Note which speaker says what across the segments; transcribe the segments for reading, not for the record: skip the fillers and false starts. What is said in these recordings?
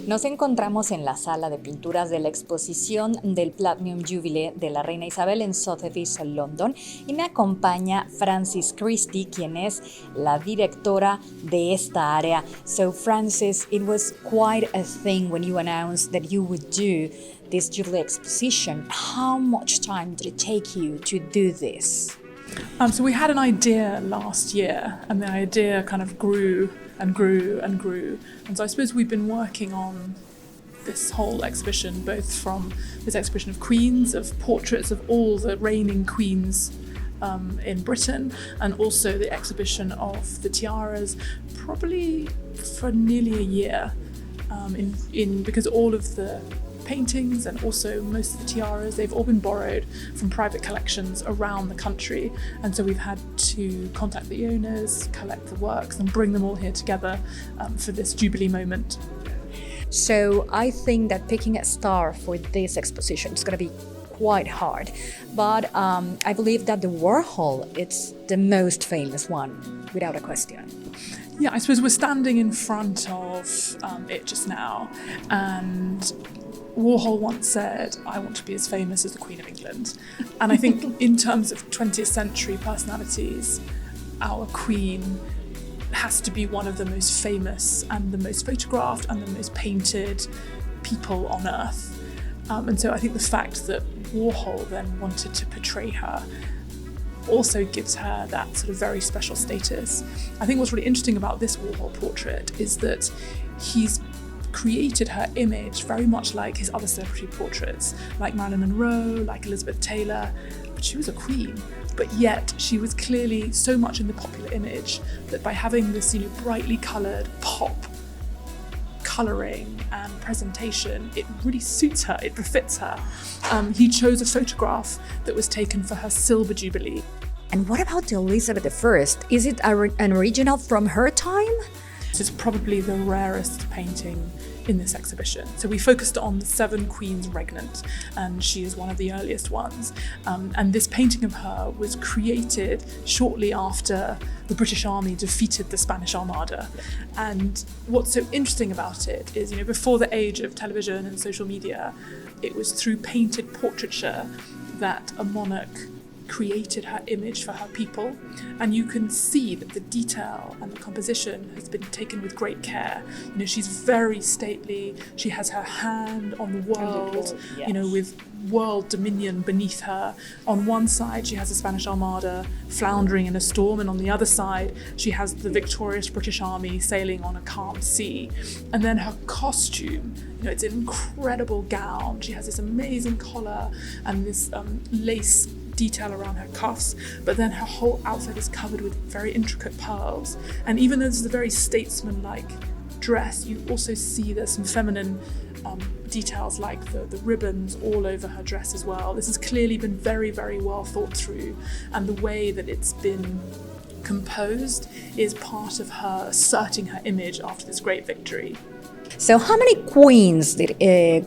Speaker 1: Nos encontramos en la sala de pinturas de la exposición del Platinum Jubilee de la reina Isabel en Sotheby, London, y me acompaña Francis Christie, quien es la directora de esta área. So Francis, it was quite a thing when you announced that you would do this Jubilee exposition. How much time did it take you to do this?
Speaker 2: So we had an idea last year, and the idea kind of grew and grew and grew. And so I suppose we've been working on this whole exhibition, both from this exhibition of queens, of portraits of all the reigning queens in Britain, and also the exhibition of the tiaras, probably for nearly a year, because all of the paintings and also most of the tiaras, they've all been borrowed from private collections around the country, and so we've had to contact the owners, collect the works and bring them all here together for this Jubilee moment.
Speaker 1: So I think that picking a star for this exposition is going to be quite hard, but I believe that the Warhol is the most famous one, without a question.
Speaker 2: Yeah, I suppose we're standing in front of it just now, and Warhol once said, "I want to be as famous as the Queen of England." And I think in terms of 20th century personalities, our Queen has to be one of the most famous and the most photographed and the most painted people on earth. And so I think the fact that Warhol then wanted to portray her also gives her that sort of very special status. I think what's really interesting about this Warhol portrait is that he's created her image very much like his other celebrity portraits, like Marilyn Monroe, like Elizabeth Taylor, but she was a queen. But yet she was clearly so much in the popular image that by having this, brightly coloured pop colouring and presentation, it really suits her, it befits her. He chose a photograph that was taken for her Silver Jubilee.
Speaker 1: And what about Elizabeth I? Is it an original from her time?
Speaker 2: It's probably the rarest painting in this exhibition. So we focused on the 7 queens regnant, and she is one of the earliest ones. And this painting of her was created shortly after the British Army defeated the Spanish Armada. And what's so interesting about it is, before the age of television and social media, it was through painted portraiture that a monarch created her image for her people, and you can see that the detail and the composition has been taken with great care. She's very stately, she has her hand on the world,
Speaker 1: yes.
Speaker 2: With world dominion beneath her. On one side she has the Spanish Armada floundering in a storm, and on the other side she has the victorious British Army sailing on a calm sea. And then her costume, it's an incredible gown, she has this amazing collar and this lace detail around her cuffs, but then her whole outfit is covered with very intricate pearls. And even though this is a very statesman-like dress, you also see there's some feminine details like the ribbons all over her dress as well. This has clearly been very, very well thought through, and the way that it's been composed is part of her asserting her image after this great victory.
Speaker 1: So how many queens did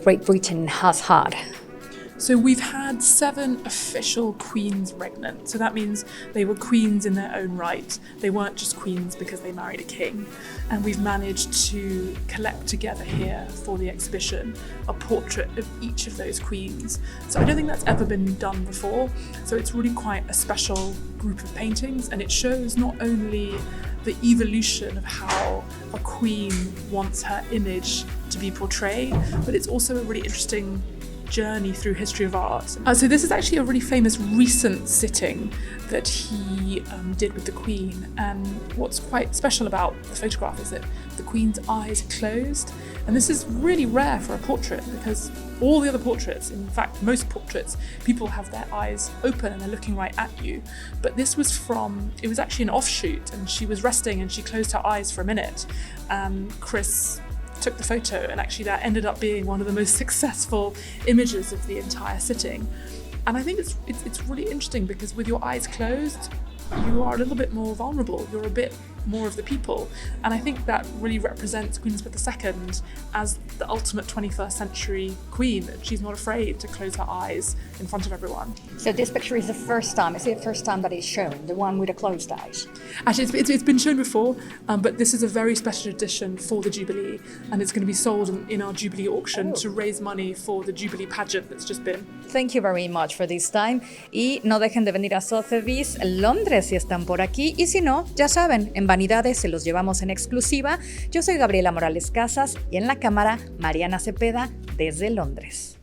Speaker 1: Great Britain has had?
Speaker 2: So we've had 7 official queens regnant. So that means they were queens in their own right. They weren't just queens because they married a king. And we've managed to collect together here for the exhibition a portrait of each of those queens. So I don't think that's ever been done before. So it's really quite a special group of paintings, and it shows not only the evolution of how a queen wants her image to be portrayed, but it's also a really interesting journey through history of art. So this is actually a really famous recent sitting that he did with the Queen, and what's quite special about the photograph is that the Queen's eyes are closed, and this is really rare for a portrait because all the other portraits, in fact most portraits, people have their eyes open and they're looking right at you, but this was it was actually an offshoot, and she was resting and she closed her eyes for a minute, and Chris took the photo, and actually that ended up being one of the most successful images of the entire sitting. And I think it's really interesting because with your eyes closed, you are a little bit more vulnerable. You're a bit more of the people. And I think that really represents Queen Elizabeth II as the ultimate 21st century queen. She's not afraid to close her eyes in front of everyone.
Speaker 1: So this picture is the first time, is it the first time that it's shown, the one with the closed eyes?
Speaker 2: Actually, it's been shown before, but this is a very special edition for the Jubilee, and it's going to be sold in our Jubilee auction to raise money for the Jubilee pageant that's just been.
Speaker 1: Thank you very much for this time. Y no dejen de venir a Sotheby's Londres si están por aquí. Y si no, ya saben, en Vanidades se los llevamos en exclusiva. Yo soy Gabriela Morales Casas y en la cámara Mariana Cepeda desde Londres.